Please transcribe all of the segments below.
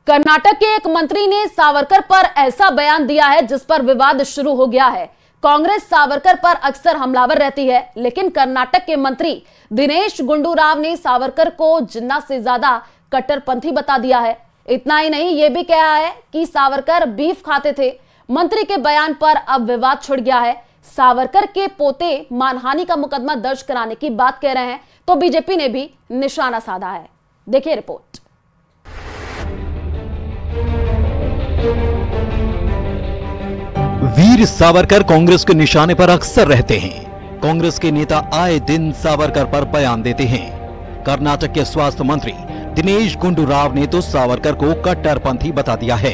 कर्नाटक के एक मंत्री ने सावरकर पर ऐसा बयान दिया है जिस पर विवाद शुरू हो गया है। कांग्रेस सावरकर पर अक्सर हमलावर रहती है, लेकिन कर्नाटक के मंत्री दिनेश गुंडू राव ने सावरकर को जिन्ना से ज्यादा कट्टरपंथी बता दिया है। इतना ही नहीं, यह भी कहा है कि सावरकर बीफ खाते थे। मंत्री के बयान पर अब विवाद छिड़ गया है। सावरकर के पोते मानहानि का मुकदमा दर्ज कराने की बात कह रहे हैं, तो बीजेपी ने भी निशाना साधा है। देखिए रिपोर्ट। वीर सावरकर कांग्रेस के निशाने पर अक्सर रहते हैं। कांग्रेस के नेता आए दिन सावरकर पर बयान देते हैं। कर्नाटक के स्वास्थ्य मंत्री दिनेश गुंडू राव ने तो सावरकर को कट्टरपंथी बता दिया है।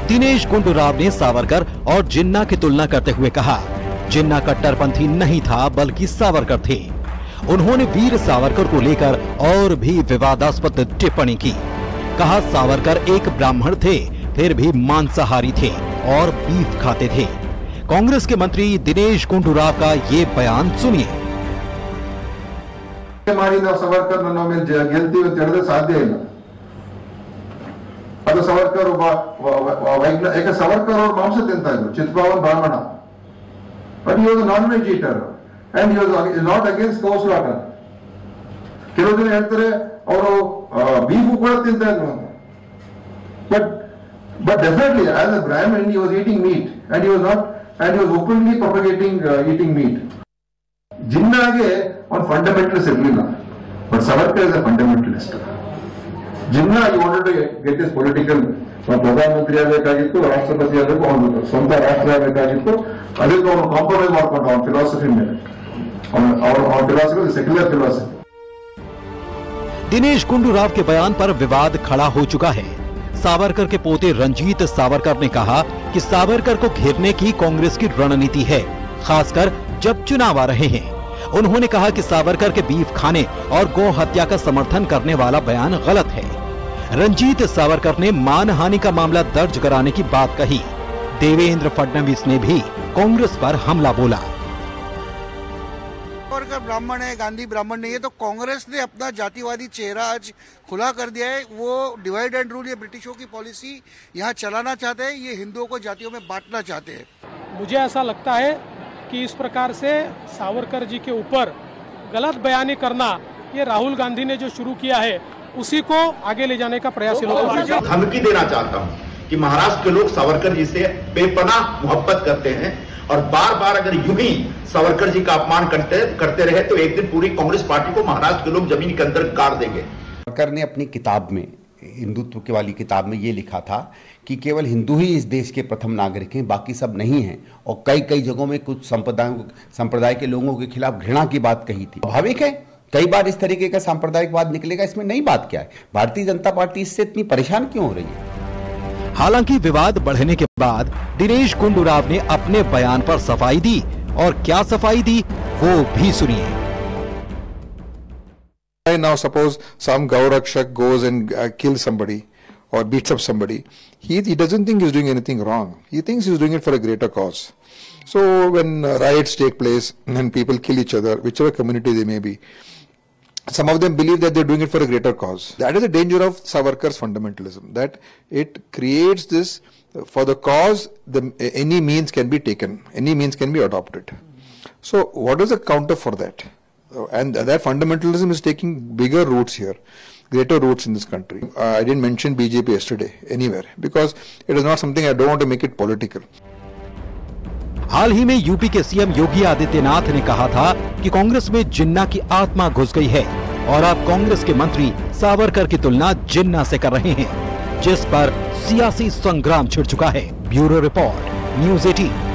दिनेश गुंडू राव ने सावरकर और जिन्ना की तुलना करते हुए कहा, जिन्ना कट्टरपंथी नहीं था बल्कि सावरकर थे। उन्होंने वीर सावरकर को लेकर और भी विवादास्पद टिप्पणी की। कहा सावरकर एक ब्राह्मण थे, फिर भी मांसाहारी थे और बीफ खाते थे। कांग्रेस के मंत्री दिनेश गुंडू राव का ये बयान सुनिए। सावरकर ಗೆಲ್ತೀವಿ ಅಂತ ಹೇಳಿದ್ರೆ ಸಾಧ್ಯ ಇಲ್ಲ। ಅದು ಸಾವರ್ಕರ್ ಯಾಕೆ ಸಾವರ್ಕರ್ ಅವರು ಮಾಂಸ ತಿಂತಾ ಇದ್ರು, ಚಿತ್ಪಾವನ್ ಬ್ರಾಹ್ಮಣ, but he was a non-veg eater and he was not against cow slaughter. ಕೆಲವು ಜನ ಹೇಳ್ತಾರೆ ಅವರು ಬೀಫ್ ಕೂಡ ತಿಂತಾ ಇದ್ರು ಅಂತ, but definitely as a Brahmin he was eating meat and he was openly propagating eating meat. ಜಿನ್ನಾಗೆ ಒಂದು ಫಂಡಮೆಂಟಲಿಸ್ಟ್ ಇರಲಿಲ್ಲ, but Savarkar is a fundamentalist. Jinnah he wanted to get his political ಪ್ರಧಾನಮಂತ್ರಿ ಆಗಬೇಕಾಗಿತ್ತು, ರಾಷ್ಟ್ರಪತಿ ಆಗಬೇಕು, ಅವನು ಸ್ವಂತ ರಾಷ್ಟ್ರ ಆಗಬೇಕಾಗಿತ್ತು. ಅದಕ್ಕೆ ಅವನು ಕಾಂಪ್ರಮೈಸ್ ಮಾಡ್ಕೊಂಡ ಅವನ ಫಿಲಾಸಫಿ ಮೇಲೆ, ಅವನ philosophy secular philosophy. Dinesh Gundu Rao के बयान पर विवाद खड़ा हो चुका है। सावरकर के पोते रंजीत सावरकर ने कहा कि सावरकर को घेरने की कांग्रेस की रणनीति है, खासकर जब चुनाव आ रहे हैं। उन्होंने कहा कि सावरकर के बीफ खाने और गौ हत्या का समर्थन करने वाला बयान गलत है। रंजीत सावरकर ने मानहानि का मामला दर्ज कराने की बात कही। देवेंद्र फडणवीस ने भी कांग्रेस पर हमला बोला। सावरकर ब्राह्मण है, गांधी ब्राह्मण नहीं है, तो कांग्रेस ने अपना जातिवादी चेहरा आज खुला कर दिया है। वो डिवाइड एंड रूल, ये ब्रिटिशों की पॉलिसी यहाँ चलाना चाहते हैं, ये हिंदुओं को जातियों में बांटना चाहते हैं। मुझे ऐसा लगता है कि इस प्रकार से सावरकर जी के ऊपर गलत बयानी करना, ये राहुल गांधी ने जो शुरू किया है उसी को आगे ले जाने का प्रयास धमकी देना चाहता हूँ कि महाराष्ट्र के लोग सावरकर जी से बेपनाह मोहब्बत करते हैं और बार बार अगर यूं ही सावरकर जी का अपमान करते रहे तो एक दिन पूरी कांग्रेस पार्टी को महाराष्ट्र के लोग जमीन के अंदर गाड़ देंगे। सावरकर ने अपनी किताब में, हिंदुत्व की वाली किताब में ये लिखा था कि केवल हिंदू ही इस देश के प्रथम नागरिक हैं, बाकी सब नहीं हैं। और कई जगहों में कुछ संप्रदाय के लोगों के खिलाफ घृणा की बात कही थी। स्वाभाविक है, कई बार इस तरीके का सांप्रदायिकवाद निकलेगा, इसमें नई बात क्या है। भारतीय जनता पार्टी इससे इतनी परेशान क्यों हो रही है? हालांकि विवाद बढ़ने के बाद दिनेश गुंडू राव ने अपने बयान पर सफाई दी, और क्या सफाई दी वो भी सुनिए। Now suppose some Gaurakshak goes and kills somebody or beats up somebody. He doesn't think he's doing anything wrong. He thinks he's doing it for a greater cause. So when riots take place and people kill each other, whichever community they may be, some of them believe that they're doing it for a greater cause. That is the danger of Savarkar's fundamentalism, that it creates this, for the cause, any means can be taken, any means can be adopted. So what is the counter for that? And that fundamentalism is taking bigger roots here, greater roots in this country. I didn't mention BJP yesterday anywhere because it is not something, I don't want to make it political. हाल ही में UP के CM Yogi Adityanath ने कहा था कि कांग्रेस में जिन्ना की आत्मा घुस गई है, और अब कांग्रेस के मंत्री सावरकर की तुलना जिन्ना से कर रहे हैं, जिस पर सियासी संग्राम छिड़ चुका है। Bureau report, news 18।